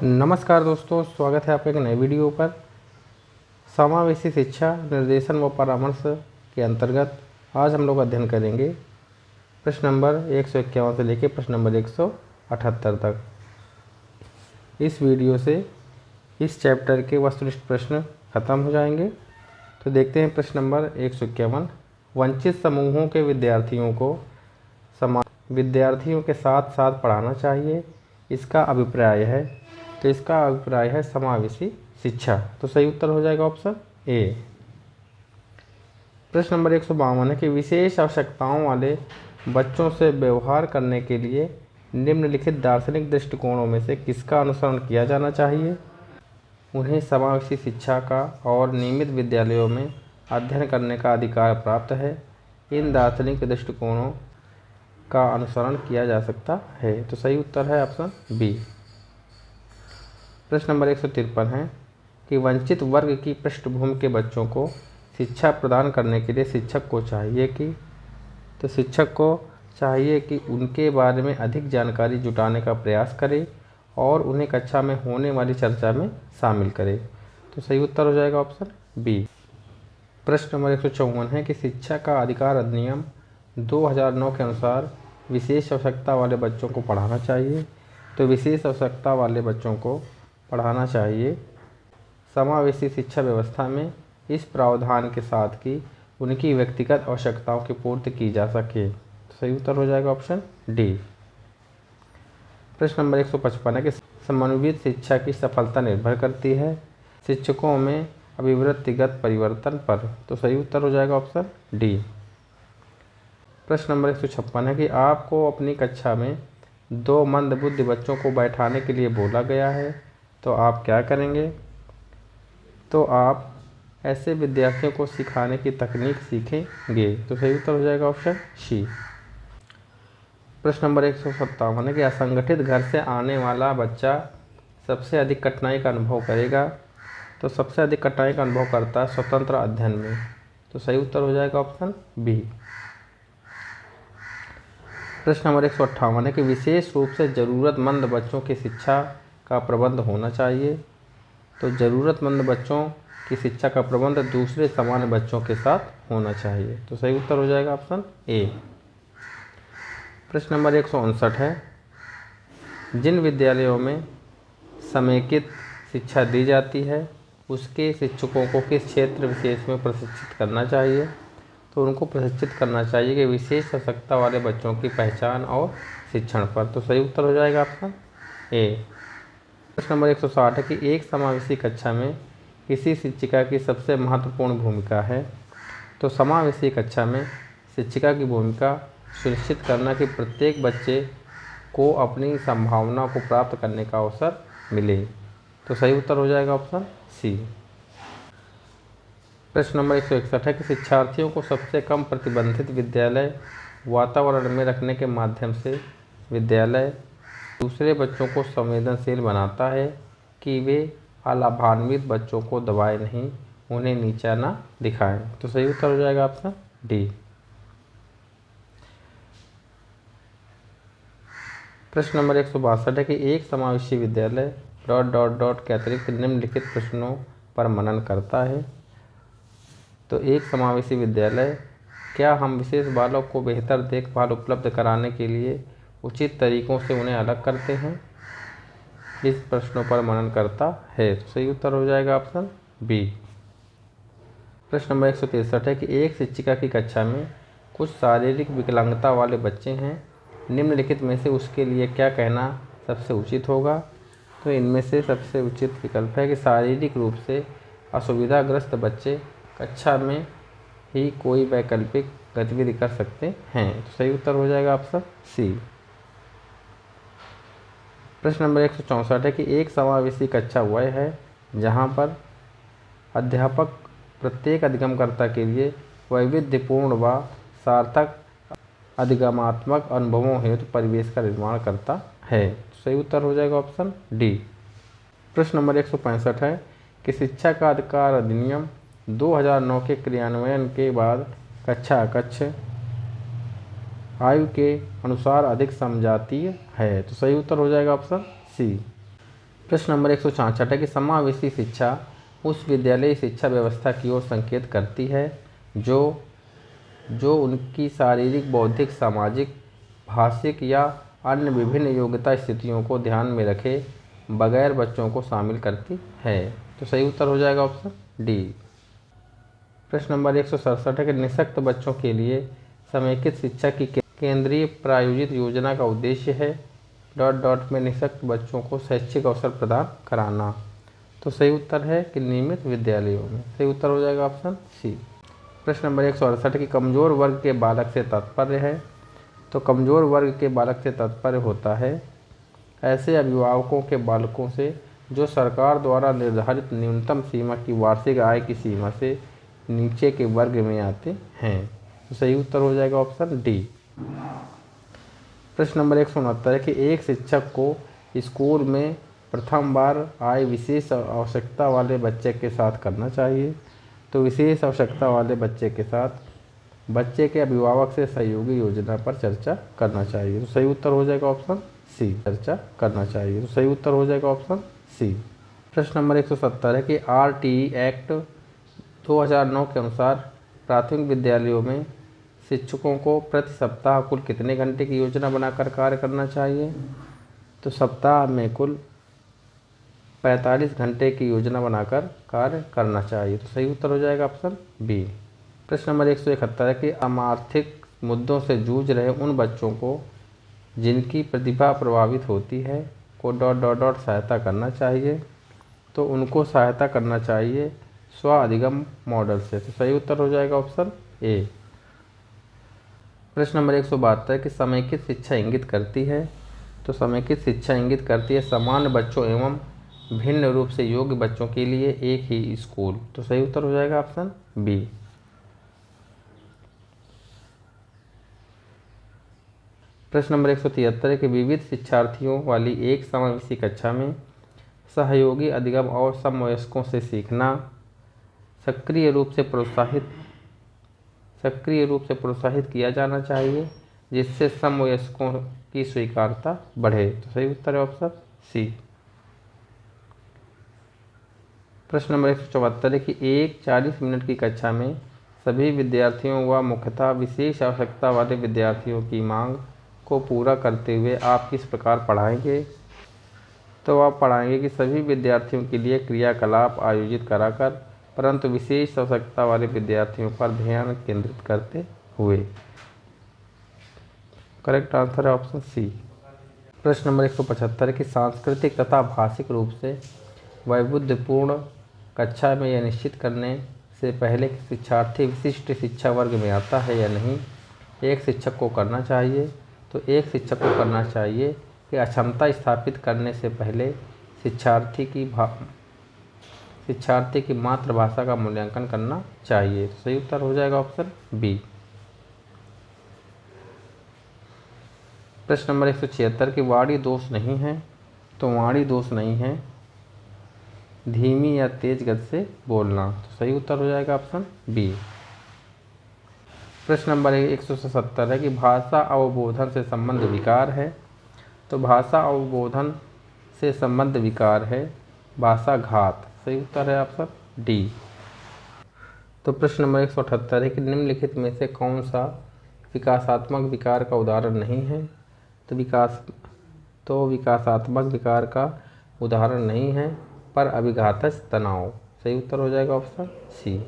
नमस्कार दोस्तों, स्वागत है आपके एक नए वीडियो पर। समावेशी शिक्षा निर्देशन व परामर्श के अंतर्गत आज हम लोग अध्ययन करेंगे प्रश्न नंबर 151 से लेकर प्रश्न नंबर 178 तक। इस वीडियो से इस चैप्टर के वस्तुनिष्ठ प्रश्न खत्म हो जाएंगे। तो देखते हैं प्रश्न नंबर 151। वंचित समूहों के विद्यार्थियों को समान विद्यार्थियों के साथ साथ पढ़ाना चाहिए, इसका अभिप्राय है। तो इसका अभिप्राय है समावेशी शिक्षा। तो सही उत्तर हो जाएगा ऑप्शन ए। प्रश्न नंबर 152 है कि विशेष आवश्यकताओं वाले बच्चों से व्यवहार करने के लिए निम्नलिखित दार्शनिक दृष्टिकोणों में से किसका अनुसरण किया जाना चाहिए। उन्हें समावेशी शिक्षा का और नियमित विद्यालयों में अध्ययन करने का अधिकार प्राप्त है। इन दार्शनिक दृष्टिकोणों का अनुसरण किया जा सकता है। तो सही उत्तर है ऑप्शन बी। प्रश्न नंबर 153 है कि वंचित वर्ग की पृष्ठभूमि के बच्चों को शिक्षा प्रदान करने के लिए शिक्षक को चाहिए कि उनके बारे में अधिक जानकारी जुटाने का प्रयास करे और उन्हें कक्षा में होने वाली चर्चा में शामिल करे। तो सही उत्तर हो जाएगा ऑप्शन बी। प्रश्न नंबर 154 है कि शिक्षा का अधिकार अधिनियम 2009 के अनुसार विशेष आवश्यकता वाले बच्चों को पढ़ाना चाहिए। तो विशेष आवश्यकता वाले बच्चों को पढ़ाना चाहिए समावेशी शिक्षा व्यवस्था में इस प्रावधान के साथ कि उनकी व्यक्तिगत आवश्यकताओं की पूर्ति की जा सके। तो सही उत्तर हो जाएगा ऑप्शन डी। प्रश्न नंबर 155 है कि समन्वित शिक्षा की सफलता निर्भर करती है शिक्षकों में अभिवृत्तिगत परिवर्तन पर। तो सही उत्तर हो जाएगा ऑप्शन डी। प्रश्न नंबर 156 है कि आपको अपनी कक्षा में 2 मंदबुद्धि बच्चों को बैठाने के लिए बोला गया है, तो आप क्या करेंगे। तो आप ऐसे विद्यार्थियों को सिखाने की तकनीक सीखेंगे। तो सही उत्तर हो जाएगा ऑप्शन सी। प्रश्न नंबर 157 है कि असंगठित घर से आने वाला बच्चा सबसे अधिक कठिनाई का अनुभव करेगा। तो सबसे अधिक कठिनाई का अनुभव करता है स्वतंत्र अध्ययन में। तो सही उत्तर हो जाएगा ऑप्शन बी। प्रश्न नंबर 158 है कि विशेष रूप से ज़रूरतमंद बच्चों की शिक्षा का प्रबंध होना चाहिए। तो ज़रूरतमंद बच्चों की शिक्षा का प्रबंध दूसरे सामान्य बच्चों के साथ होना चाहिए। तो सही उत्तर हो जाएगा ऑप्शन ए। प्रश्न नंबर 159 है जिन विद्यालयों में समेकित शिक्षा दी जाती है उसके शिक्षकों को किस क्षेत्र विशेष में प्रशिक्षित करना चाहिए। तो उनको प्रशिक्षित करना चाहिए कि विशेष आवश्यकता वाले बच्चों की पहचान और शिक्षण पर। तो सही उत्तर हो जाएगा ऑप्शन ए। प्रश्न नंबर 160 है कि एक समावेशी कक्षा में किसी शिक्षिका की सबसे महत्वपूर्ण भूमिका है। तो समावेशी कक्षा में शिक्षिका की भूमिका सुनिश्चित करना कि प्रत्येक बच्चे को अपनी संभावना को प्राप्त करने का अवसर मिले। तो सही उत्तर हो जाएगा ऑप्शन सी। प्रश्न नंबर 161 है कि शिक्षार्थियों को सबसे कम प्रतिबंधित विद्यालय वातावरण में रखने के माध्यम से विद्यालय दूसरे बच्चों को संवेदनशील बनाता है कि वे अलाभान्वित बच्चों को दबाए नहीं, उन्हें नीचा ना दिखाएं। तो सही उत्तर हो जाएगा ऑप्शन डी। प्रश्न नंबर 162 है कि एक समावेशी विद्यालय ... के अतिरिक्त निम्नलिखित प्रश्नों पर मनन करता है। तो एक समावेशी विद्यालय क्या हम विशेष बालक को बेहतर देखभाल उपलब्ध कराने के लिए उचित तरीकों से उन्हें अलग करते हैं। इस प्रश्नों पर मनन करता है। तो सही उत्तर हो जाएगा ऑप्शन बी। प्रश्न नंबर 163 है कि एक शिक्षिका की कक्षा में कुछ शारीरिक विकलांगता वाले बच्चे हैं, निम्नलिखित में से उसके लिए क्या कहना सबसे उचित होगा। तो इनमें से सबसे उचित विकल्प है कि शारीरिक रूप से असुविधाग्रस्त बच्चे कक्षा में ही कोई वैकल्पिक गतिविधि कर सकते हैं। तो सही उत्तर हो जाएगा ऑप्शन सी। प्रश्न नंबर 164 है कि एक समावेशी कक्षा वह है जहां पर अध्यापक प्रत्येक अधिगमकर्ता के लिए वैविध्यपूर्ण व सार्थक अधिगमात्मक अनुभवों हेतु परिवेश का निर्माण करता है। तो सही उत्तर हो जाएगा ऑप्शन डी। प्रश्न नंबर 165 है कि शिक्षा का अधिकार अधिनियम 2009 के क्रियान्वयन के बाद कक्षा कक्ष आयु के अनुसार अधिक समझातीय है। तो सही उत्तर हो जाएगा ऑप्शन सी। प्रश्न नंबर 166 है कि समावेशी शिक्षा उस विद्यालयी शिक्षा व्यवस्था की ओर संकेत करती है जो उनकी शारीरिक, बौद्धिक, सामाजिक, भाषिक या अन्य विभिन्न योग्यता स्थितियों को ध्यान में रखे बगैर बच्चों को शामिल करती है। तो सही उत्तर हो जाएगा ऑप्शन डी। प्रश्न नंबर 167 है कि निःशक्त बच्चों के लिए समेकित शिक्षा की केंद्रीय प्रायोजित योजना का उद्देश्य है में निःशक्त बच्चों को शैक्षिक अवसर प्रदान कराना। तो सही उत्तर है कि नियमित विद्यालयों में। सही उत्तर हो जाएगा ऑप्शन सी। प्रश्न नंबर 168 कि कमज़ोर वर्ग के बालक से तात्पर्य है। तो कमज़ोर वर्ग के बालक से तात्पर्य होता है ऐसे अभिभावकों के बालकों से जो सरकार द्वारा निर्धारित न्यूनतम सीमा की वार्षिक आय की सीमा से नीचे के वर्ग में आते हैं। तो सही उत्तर हो जाएगा ऑप्शन डी। प्रश्न नंबर 169 है कि एक शिक्षक को स्कूल में प्रथम बार आए विशेष आवश्यकता वाले बच्चे के साथ करना चाहिए। तो विशेष आवश्यकता वाले बच्चे के साथ बच्चे के अभिभावक से सहयोगी योजना पर चर्चा करना चाहिए। तो सही उत्तर हो जाएगा ऑप्शन सी। चर्चा करना चाहिए। तो सही उत्तर हो जाएगा ऑप्शन सी। प्रश्न नंबर 170 है कि RTE एक्ट 2009 के अनुसार प्राथमिक विद्यालयों में शिक्षकों को प्रति सप्ताह कुल कितने घंटे की योजना बनाकर कार्य करना चाहिए। तो सप्ताह में कुल 45 घंटे की योजना बनाकर कार्य करना चाहिए। तो सही उत्तर हो जाएगा ऑप्शन बी। प्रश्न नंबर 171 है कि आर्थिक मुद्दों से जूझ रहे उन बच्चों को जिनकी प्रतिभा प्रभावित होती है को सहायता करना चाहिए। तो उनको सहायता करना चाहिए स्व अधिगम मॉडल से। तो सही उत्तर हो जाएगा ऑप्शन ए। प्रश्न नंबर 172 कि समेकित शिक्षा इंगित करती है। तो समेकित शिक्षा इंगित करती है सामान्य बच्चों एवं भिन्न रूप से योग्य बच्चों के लिए एक ही स्कूल। तो सही उत्तर हो जाएगा ऑप्शन बी। प्रश्न नंबर 173 कि विविध शिक्षार्थियों वाली एक समावेशी कक्षा में सहयोगी अधिगम और समवयस्कों से सीखना सक्रिय रूप से प्रोत्साहित किया जाना चाहिए जिससे समवयस्कों की स्वीकार्यता बढ़े। तो सही उत्तर है ऑप्शन सी। प्रश्न नंबर 174 है कि एक 40 मिनट की कक्षा में सभी विद्यार्थियों व मुख्यतः विशेष आवश्यकता वाले विद्यार्थियों की मांग को पूरा करते हुए आप किस प्रकार पढ़ाएंगे। तो आप पढ़ाएंगे कि सभी विद्यार्थियों के लिए क्रियाकलाप आयोजित कराकर परंतु विशेष आवश्यकता वाले विद्यार्थियों पर ध्यान केंद्रित करते हुए। करेक्ट आंसर है ऑप्शन सी। प्रश्न नंबर 175 कि सांस्कृतिक तथा भाषिक रूप से वैविध्यपूर्ण कक्षा में यह निश्चित करने से पहले कि शिक्षार्थी विशिष्ट शिक्षा वर्ग में आता है या नहीं एक शिक्षक को करना चाहिए। तो एक शिक्षक को करना चाहिए कि अक्षमता स्थापित करने से पहले शिक्षार्थी की मातृभाषा का मूल्यांकन करना चाहिए। तो सही उत्तर हो जाएगा ऑप्शन बी। प्रश्न नंबर 176 कि वाणी दोष नहीं है। तो वाणी दोष नहीं है धीमी या तेज गति से बोलना। तो सही उत्तर हो जाएगा ऑप्शन बी। प्रश्न नंबर 177 है कि भाषा अवबोधन से संबंध विकार है। तो भाषा अवबोधन से संबंध विकार है भाषा घात। सही उत्तर है ऑप्शन डी। तो प्रश्न नंबर 178 है कि निम्नलिखित में से कौन सा विकासात्मक विकार का उदाहरण नहीं है। तो विकासात्मक विकार का उदाहरण नहीं है पर अभिघातज तनाव। सही उत्तर हो जाएगा ऑप्शन सी।